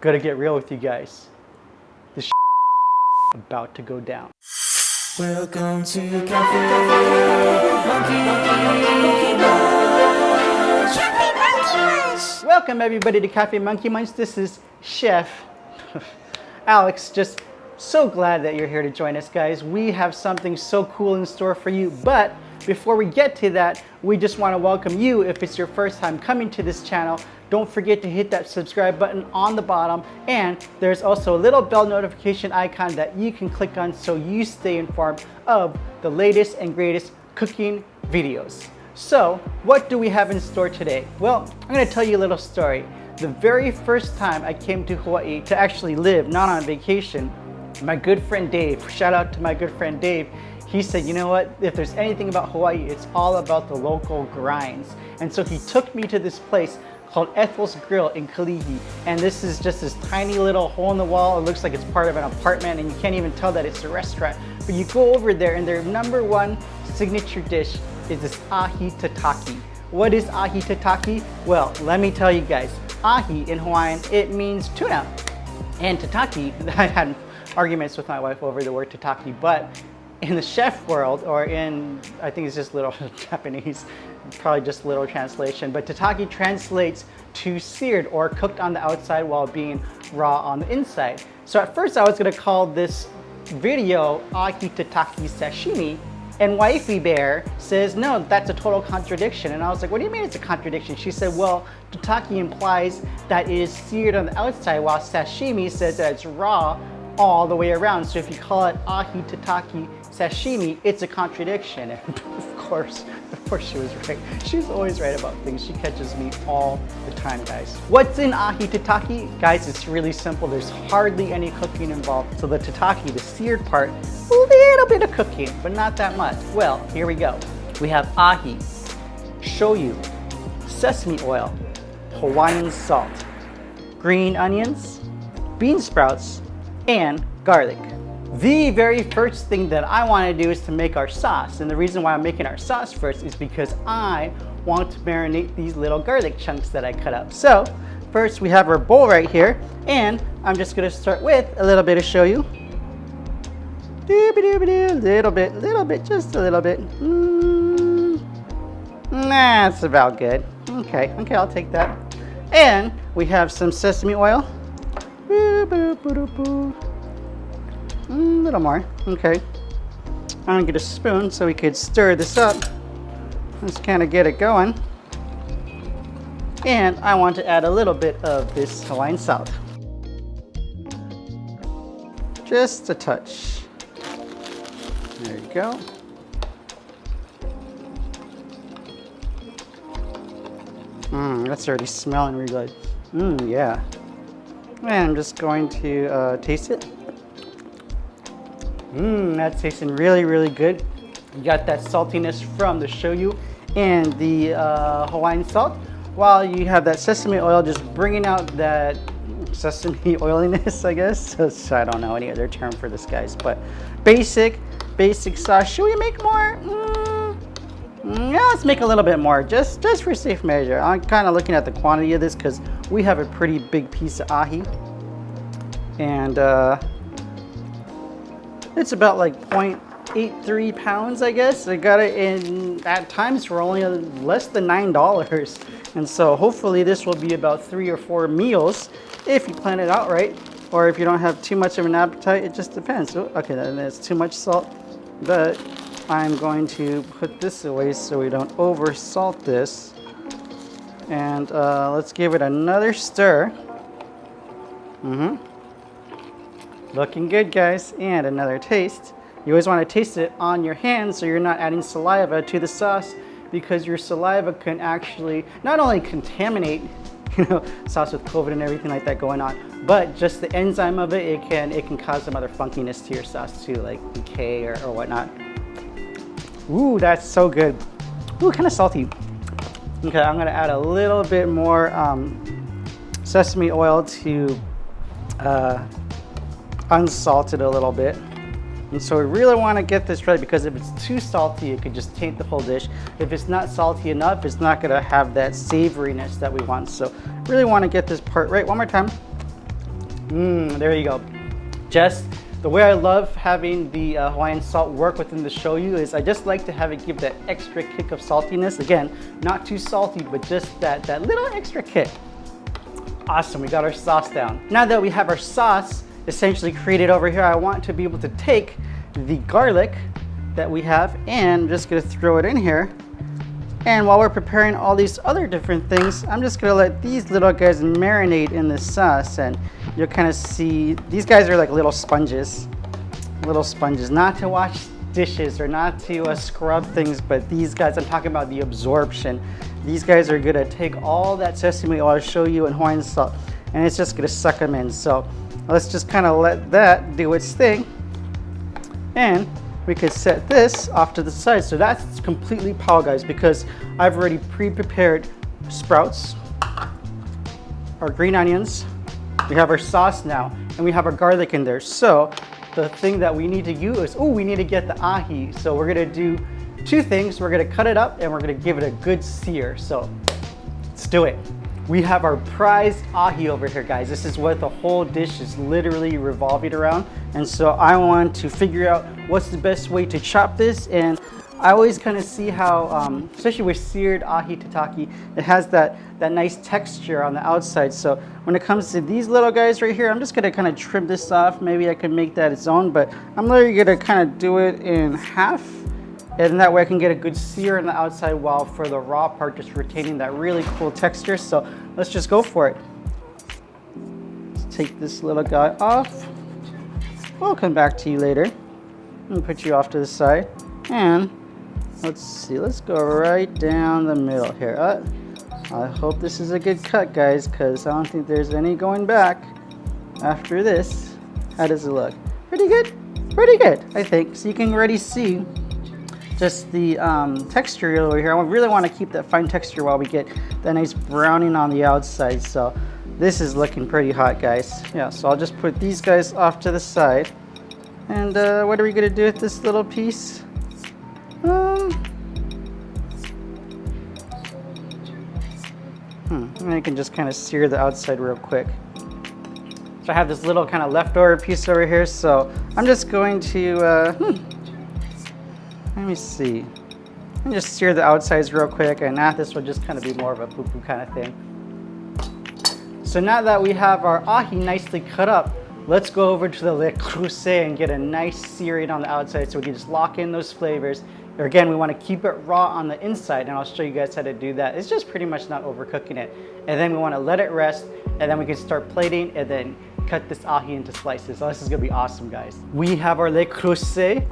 Gotta get real with you guys. This about to go down. Welcome to cafemonkeymunch. Welcome everybody to cafemonkeymunch. This is Chef Alex. Just so glad that you're here to join us, guys. We have something so cool in store for you, but before we get to that, we just want to welcome you. If it's your first time coming to this channel, don't forget to hit that subscribe button on the bottom, and there's also a little bell notification icon that you can click on so you stay informed of the latest and greatest cooking videos. So what do we have in store today? Well, I'm going to tell you a little story. The very first time I came to Hawaii to actually live, not on vacation, my good friend Dave, shout out to my good friend Dave, he said, you know what, if there's anything about Hawaii, it's all about the local grinds. And so he took me to this place called Ethel's Grill in Kalihi. And this is just this tiny little hole in the wall. It looks like it's part of an apartment and you can't even tell that it's a restaurant. But you go over there and their #1 signature dish is this AHI TATAKI. What is AHI TATAKI? Well, let me tell you guys. Ahi in Hawaiian, it means tuna. And tataki, I had arguments with my wife over the word tataki, but in the chef world, or in, I think it's just little Japanese, probably just little translation, but tataki translates to seared or cooked on the outside while being raw on the inside. So at first I was gonna call this video AHI TATAKI Sashimi, and Wifey Bear says, no, that's a total contradiction. And I was like, what do you mean it's a contradiction? She said, well, tataki implies that it is seared on the outside, while sashimi says that it's raw all the way around. So if you call it AHI TATAKI Sashimi, it's a contradiction. And of course she was right. She's always right about things. She catches me all the time, guys. What's in AHI TATAKI? Guys, it's really simple. There's hardly any cooking involved. So the tataki, the seared part, a little bit of cooking, but not that much. Well, here we go. We have ahi, shoyu, sesame oil, Hawaiian salt, green onions, bean sprouts, and garlic. The very first thing that I want to do is to make our sauce. And the reason why I'm making our sauce first is because I want to marinate these little garlic chunks that I cut up. So first we have our bowl right here, and I'm just going to start with a little bit of shoyu. Little bit, just a little bit. That's about good. Okay, I'll take that. And we have some sesame oil. A little more, okay. I'm gonna get a spoon so we could stir this up. Let's kind of get it going. And I want to add a little bit of this Hawaiian salt. Just a touch. There you go. That's already smelling really good. Yeah. And I'm just going to taste it. That's tasting really, really good. You got that saltiness from the shoyu and the Hawaiian salt, while you have that sesame oil just bringing out that sesame oiliness, I guess. So I don't know any other term for this, guys, but basic sauce. Should we make more? Yeah, let's make a little bit more, just for safe measure. I'm kind of looking at the quantity of this because we have a pretty big piece of ahi, and it's about like 0.83 pounds, I guess. I got it in at times for only less than $9, and so hopefully this will be about 3 or 4 meals if you plan it out right, or if you don't have too much of an appetite. It just depends. Okay, then it's too much salt, but I'm going to put this away so we don't over salt this. And let's give it another stir. Looking good, guys. And another taste. You always want to taste it on your hands so you're not adding saliva to the sauce, because your saliva can actually not only contaminate, sauce with COVID and everything like that going on, but just the enzyme of it, it can cause some other funkiness to your sauce too, like decay or whatnot. Ooh, that's so good. Ooh, kind of salty. Okay, I'm gonna add a little bit more sesame oil to unsalt it a little bit. And so we really want to get this right, because if it's too salty, it could just taint the whole dish. If it's not salty enough, it's not going to have that savoriness that we want. So really want to get this part right. One more time. There you go. Just the way I love having the Hawaiian salt work within the shoyu is I just like to have it give that extra kick of saltiness. Again, not too salty, but just that little extra kick. Awesome, we got our sauce down. Now that we have our sauce essentially created over here, I want to be able to take the garlic that we have and I'm just gonna throw it in here. And while we're preparing all these other different things, I'm just gonna let these little guys marinate in the sauce, and you'll kind of see, these guys are like little sponges, not to wash dishes or not to scrub things, but these guys, I'm talking about the absorption. These guys are gonna take all that sesame oil, shoyu, and Hawaiian salt, and it's just gonna suck them in. So let's just kind of let that do its thing. And we could set this off to the side. So that's completely pau, guys, because I've already pre-prepared sprouts, our green onions, we have our sauce now, and we have our garlic in there. So the thing that we need to use, we need to get the ahi. So we're gonna do two things. We're gonna cut it up and we're gonna give it a good sear. So let's do it. We have our prized ahi over here, guys. This is what the whole dish is literally revolving around. And so I want to figure out what's the best way to chop this. And I always kind of see how, especially with seared ahi tataki, it has that nice texture on the outside. So when it comes to these little guys right here, I'm just gonna kind of trim this off. Maybe I can make that its own, but I'm literally gonna kind of do it in half. And that way I can get a good sear on the outside while for the raw part just retaining that really cool texture. So let's just go for it. Let's take this little guy off. We'll come back to you later. And put you off to the side. And let's see, let's go right down the middle here. I hope this is a good cut, guys, because I don't think there's any going back after this. How does it look? Pretty good? Pretty good, I think. So you can already see just the texture over here. I really want to keep that fine texture while we get that nice browning on the outside. So this is looking pretty hot, guys. Yeah, so I'll just put these guys off to the side. And what are we gonna do with this little piece? And I can just kind of sear the outside real quick. So I have this little kind of leftover piece over here. So I'm just going to, let me see. And just sear the outsides real quick, and this will just kind of be more of a poo-poo kind of thing. So now that we have our ahi nicely cut up, let's go over to the le creuset and get a nice searing on the outside so we can just lock in those flavors. Or again, we want to keep it raw on the inside, and I'll show you guys how to do that. It's just pretty much not overcooking it. And then we want to let it rest, and then we can start plating and then cut this ahi into slices. So this is going to be awesome, guys. We have our le creuset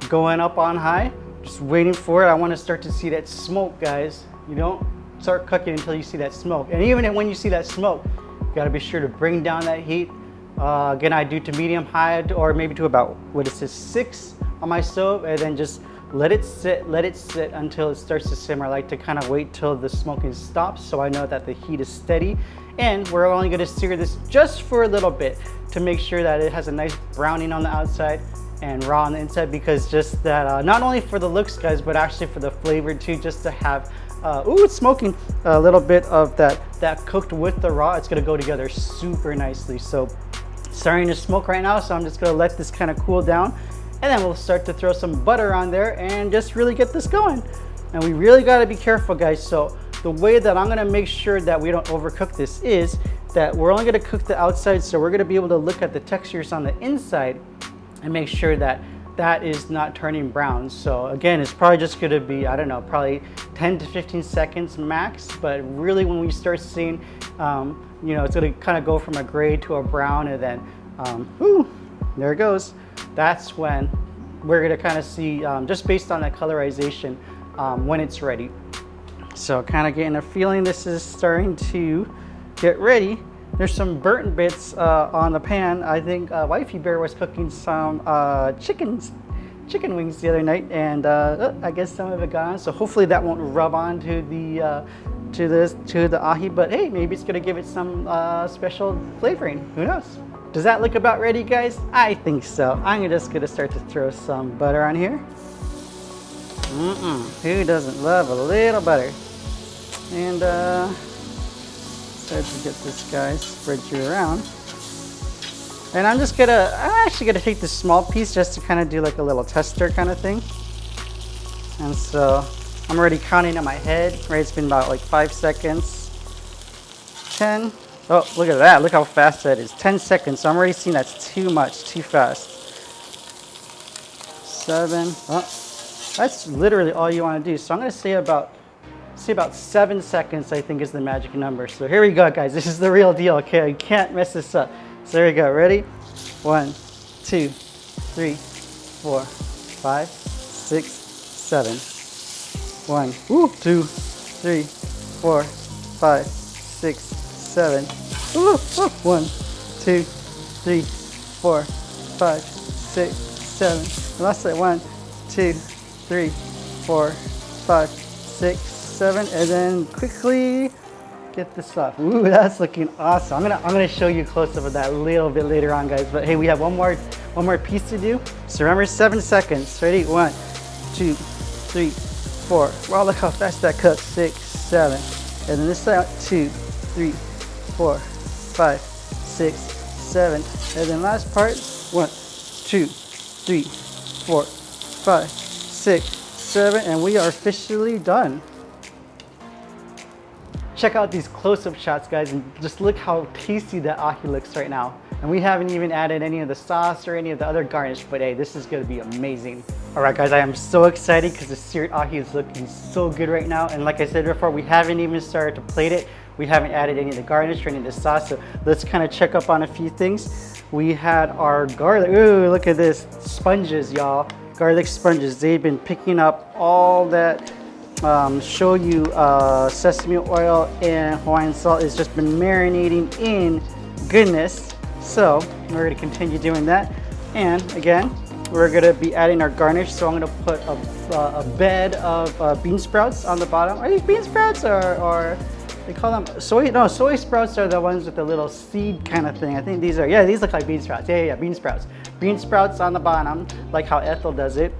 going up on high. Just waiting for it. I want to start to see that smoke, guys. You don't start cooking until you see that smoke. And even when you see that smoke, you got to be sure to bring down that heat. Again, I do to medium high, or maybe to about, 6 on my stove, and then just let it sit until it starts to simmer. I like to kind of wait till the smoking stops so I know that the heat is steady. And we're only going to sear this just for a little bit to make sure that it has a nice browning on the outside and raw on the inside, because just that, not only for the looks, guys, but actually for the flavor too, just to have, it's smoking, a little bit of that cooked with the raw. It's going to go together super nicely. So starting to smoke right now, so I'm just going to let this kind of cool down. And then we'll start to throw some butter on there and just really get this going. And we really got to be careful, guys. So the way that I'm going to make sure that we don't overcook this is that we're only going to cook the outside. So we're going to be able to look at the textures on the inside and make sure that that is not turning brown. So again, it's probably just going to be, I don't know, probably 10 to 15 seconds max. But really when we start seeing, it's going to kind of go from a gray to a brown, and then, there it goes. That's when we're gonna kind of see, just based on that colorization, when it's ready. So kind of getting a feeling this is starting to get ready. There's some burnt bits on the pan. I think Wifey Bear was cooking some chicken wings the other night, and I guess some of it got on. So hopefully that won't rub on to the ahi. But hey, maybe it's gonna give it some special flavoring. Who knows? Does that look about ready, guys? I think so. I'm just gonna start to throw some butter on here. Who doesn't love a little butter? And start to get this guy spread you around. And I'm actually gonna take this small piece just to kind of do like a little tester kind of thing. And so I'm already counting in my head, right? It's been about like 5 seconds. 10. Oh, look at that. Look how fast that is. 10 seconds. So I'm already seeing that's too much, too fast. 7. Oh, that's literally all you want to do. So I'm going to say about 7 seconds, I think, is the magic number. So here we go, guys. This is the real deal. Okay, I can't mess this up. So here we go. Ready? 1, 2, 3, 4, 5, 6, 7. 1, 2, 3, 4, 5, 6, 7. 1, 2, 3, 4, 5, 6, 7. Last like 1, 2, 3, 4, 5, 6, 7, and then quickly get this off. Ooh, that's looking awesome. I'm gonna show you a close up of that a little bit later on, guys. But hey, we have one more piece to do. So remember, 7 seconds. Ready? 1, 2, 3, 4. Wow, look how fast that cooks. 6, 7, and then this side 2, 3, 4, 5, 6, 7, and then last part 1, 2, 3, 4, 5, 6, 7, and we are officially done. Check out these close-up shots, guys, and just look how tasty that ahi looks right now. And we haven't even added any of the sauce or any of the other garnish, but hey, this is gonna be amazing. All right, guys, I am so excited because the seared ahi is looking so good right now. And like I said before, we haven't even started to plate it. We haven't added any of the garnish or any of the sauce, so let's kind of check up on a few things. We had our garlic. Ooh, look at this, sponges, y'all. Garlic sponges. They've been picking up all that shoyu, sesame oil, and Hawaiian salt. It's just been marinating in goodness. So we're going to continue doing that. And again, we're going to be adding our garnish. So I'm going to put a bed of bean sprouts on the bottom. Are these bean sprouts or they call them soy? No, soy sprouts are the ones with the little seed kind of thing. I think these are, yeah, these look like bean sprouts. Yeah, bean sprouts. Bean sprouts on the bottom, like how Ethel does it.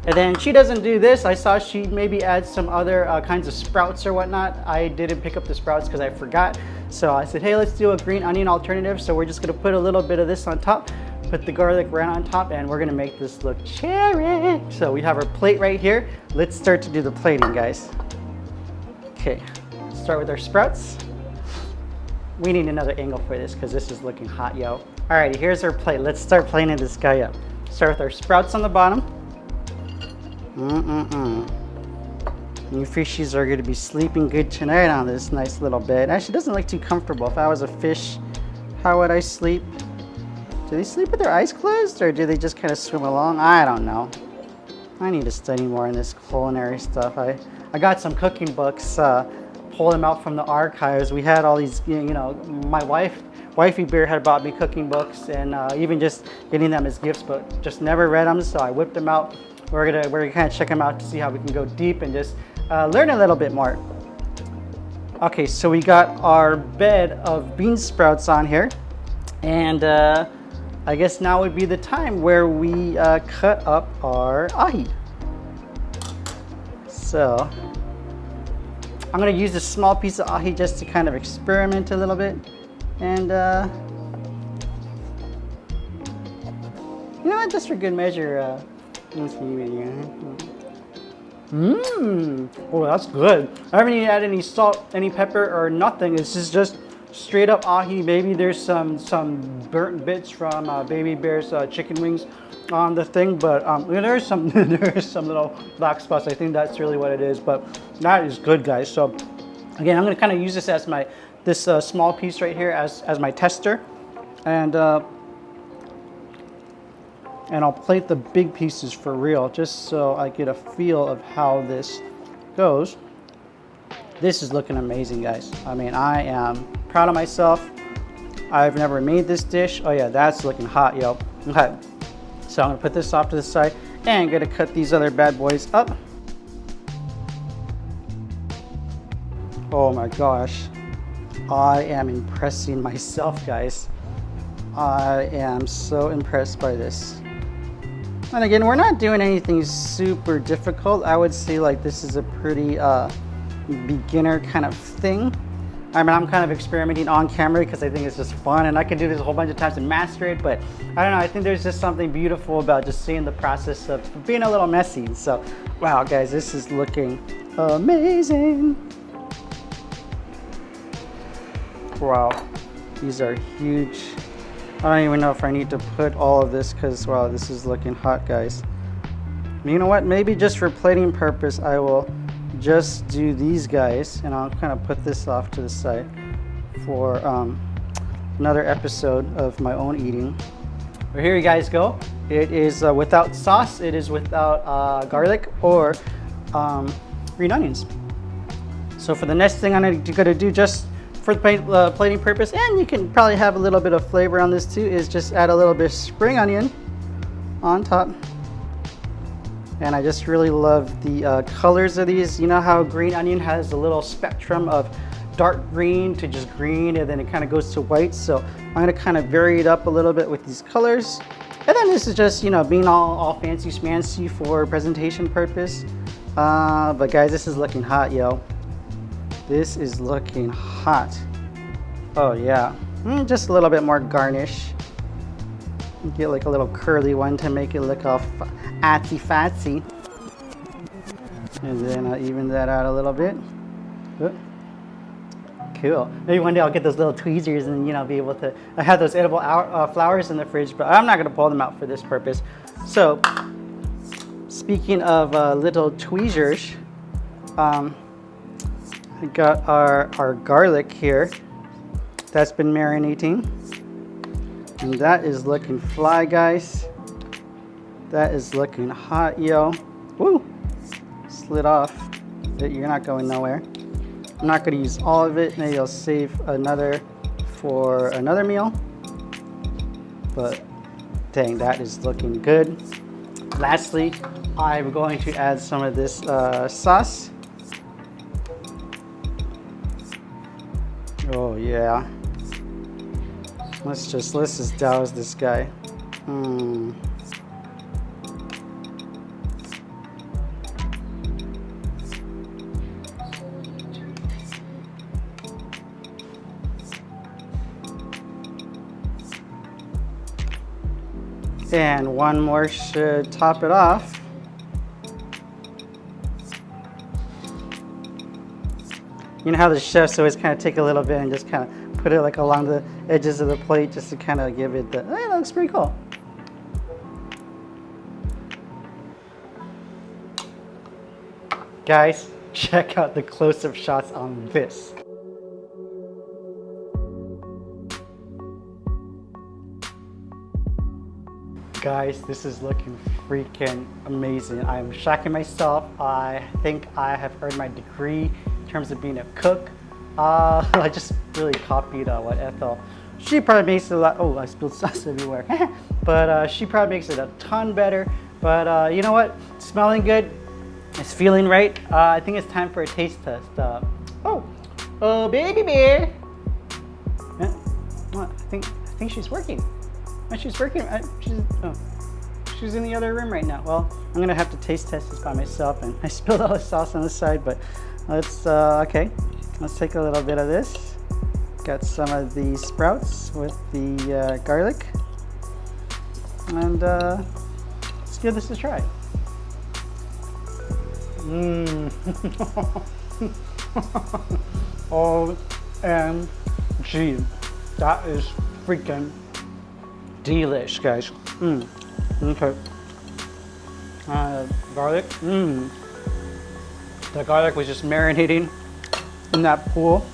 And then she doesn't do this. I saw she maybe add some other kinds of sprouts or whatnot. I didn't pick up the sprouts because I forgot. So I said, hey, let's do a green onion alternative. So we're just gonna put a little bit of this on top, put the garlic right on top, and we're gonna make this look cherry. So we have our plate right here. Let's start to do the plating, guys. Okay, start with our sprouts. We need another angle for this because this is looking hot, yo. Alrighty, here's our plate. Let's start plating this guy up. Start with our sprouts on the bottom. You fishies are going to be sleeping good tonight on this nice little bed. Actually, it doesn't look too comfortable. If I was a fish, how would I sleep? Do they sleep with their eyes closed, or do they just kind of swim along? I don't know. I need to study more in this culinary stuff. I got some cooking books, pulled them out from the archives. We had all these, you know, my wifey bear had bought me cooking books, and even just getting them as gifts, but just never read them, so I whipped them out. We're gonna kind of check them out to see how we can go deep and just learn a little bit more. Okay, so we got our bed of bean sprouts on here, and I guess now would be the time where we cut up our ahi. So I'm gonna use this small piece of ahi just to kind of experiment a little bit, and you know what, just for good measure, oh, that's good. I haven't even added any salt, any pepper, or nothing. This is just straight up ahi. Maybe there's some burnt bits from Baby Bear's chicken wings on the thing, but there's some little black spots. I think that's really what it is, but that is good, guys. So again, I'm gonna kind of use this as my small piece right here as my tester, and I'll plate the big pieces for real, just so I get a feel of how this goes. This is looking amazing, guys. I mean, I am proud of myself. I've never made this dish. Oh yeah, that's looking hot, yo. Okay, so I'm gonna put this off to the side and gonna cut these other bad boys up. Oh my gosh, I am impressing myself, guys. I am so impressed by this. And again, we're not doing anything super difficult. I would say like this is a pretty beginner kind of thing. I mean, I'm kind of experimenting on camera because I think it's just fun, and I can do this a whole bunch of times and master it, but I don't know, I think there's just something beautiful about just seeing the process of being a little messy. So, wow, guys, this is looking amazing. Wow, these are huge. I don't even know if I need to put all of this because, wow, this is looking hot, guys. You know what? Maybe just for plating purpose, I will just do these guys, and I'll kind of put this off to the side for another episode of my own eating. But here you guys go. It is without sauce. It is without garlic or green onions. So for the next thing I'm going to do, just for the plating purpose, and you can probably have a little bit of flavor on this too, is just add a little bit of spring onion on top. And I just really love the colors of these. You know how green onion has a little spectrum of dark green to just green, and then it kind of goes to white. So I'm gonna kind of vary it up a little bit with these colors. And then this is just, you know, being all fancy schmancy for presentation purpose. But guys, this is looking hot, yo. This is looking hot. Oh yeah, just a little bit more garnish. Get like a little curly one to make it look all fancy. And then I'll even that out a little bit. Cool. Maybe one day I'll get those little tweezers and, you know, be able to. I have those edible flowers in the fridge, but I'm not gonna pull them out for this purpose. So, speaking of little tweezers, I got our garlic here that's been marinating. And that is looking fly, guys. That is looking hot, yo. Woo! Slid off. But you're not going nowhere. I'm not going to use all of it. Maybe I'll save another for another meal. But dang, that is looking good. Lastly, I'm going to add some of this sauce. Oh yeah. Let's just douse this guy. And one more should top it off. You know how the chefs always kind of take a little bit and just kind of put it like along the edges of the plate just to kind of give it the, it looks pretty cool. Guys, check out the close-up shots on this. Guys, this is looking freaking amazing. I'm shocking myself. I think I have earned my degree in terms of being a cook. I just really copied what Ethel. She probably makes it a lot. Oh, I spilled sauce everywhere. But she probably makes it a ton better. But you know what? It's smelling good. It's feeling right. I think it's time for a taste test. Oh, baby bear. I think she's working. She's working. She's in the other room right now. Well, I'm gonna have to taste test this by myself, and I spilled all the sauce on the side. But let's okay. Let's take a little bit of this. Got some of the sprouts with the garlic, and let's give this a try. OMG, that is freaking delish, guys. Okay. Garlic. The garlic was just marinating in that pool.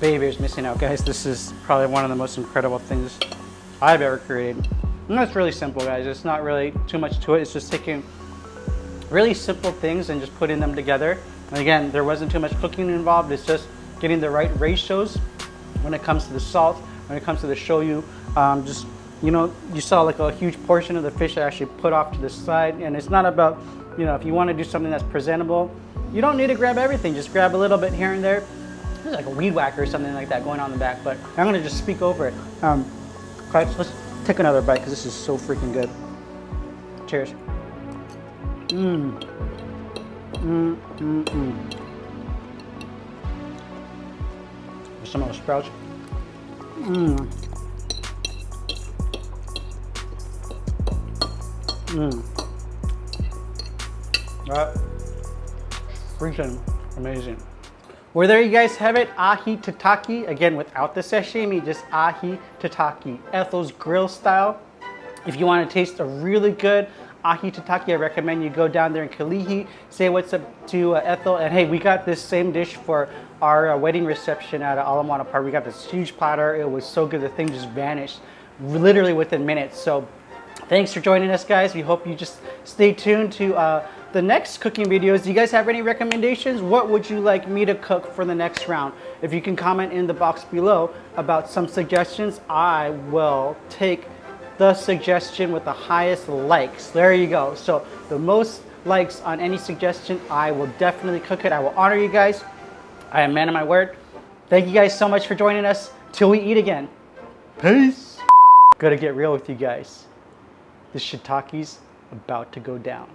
Baby bear's missing out, guys. This is probably one of the most incredible things I've ever created. And it's really simple, guys. It's not really too much to it. It's just taking really simple things and just putting them together. And again, there wasn't too much cooking involved. It's just getting the right ratios when it comes to the salt, when it comes to the shoyu. Just, you know, you saw like a huge portion of the fish I actually put off to the side. And it's not about, you know, if you want to do something that's presentable, you don't need to grab everything. Just grab a little bit here and there. There's like a weed whacker or something like that going on in the back, but I'm gonna just speak over it. Guys, let's take another bite because this is so freaking good. Cheers. some of those sprouts. Mmm. Mmm. That freaking amazing. Well, there you guys have it. AHI Tataki. Again, without the sashimi, just AHI Tataki. Ethel's grill style. If you want to taste a really good AHI Tataki, I recommend you go down there in Kalihi, say what's up to Ethel, and hey, we got this same dish for our wedding reception at Alamana Park. We got this huge platter. It was so good. The thing just vanished literally within minutes. So thanks for joining us, guys. We hope you just stay tuned to the next cooking videos. Do you guys have any recommendations? What would you like me to cook for the next round? If you can comment in the box below about some suggestions, I will take the suggestion with the highest likes. There you go. So the most likes on any suggestion, I will definitely cook it. I will honor you guys. I am a man of my word. Thank you guys so much for joining us. Till we eat again. Peace. Gotta get real with you guys. The shiitake's about to go down.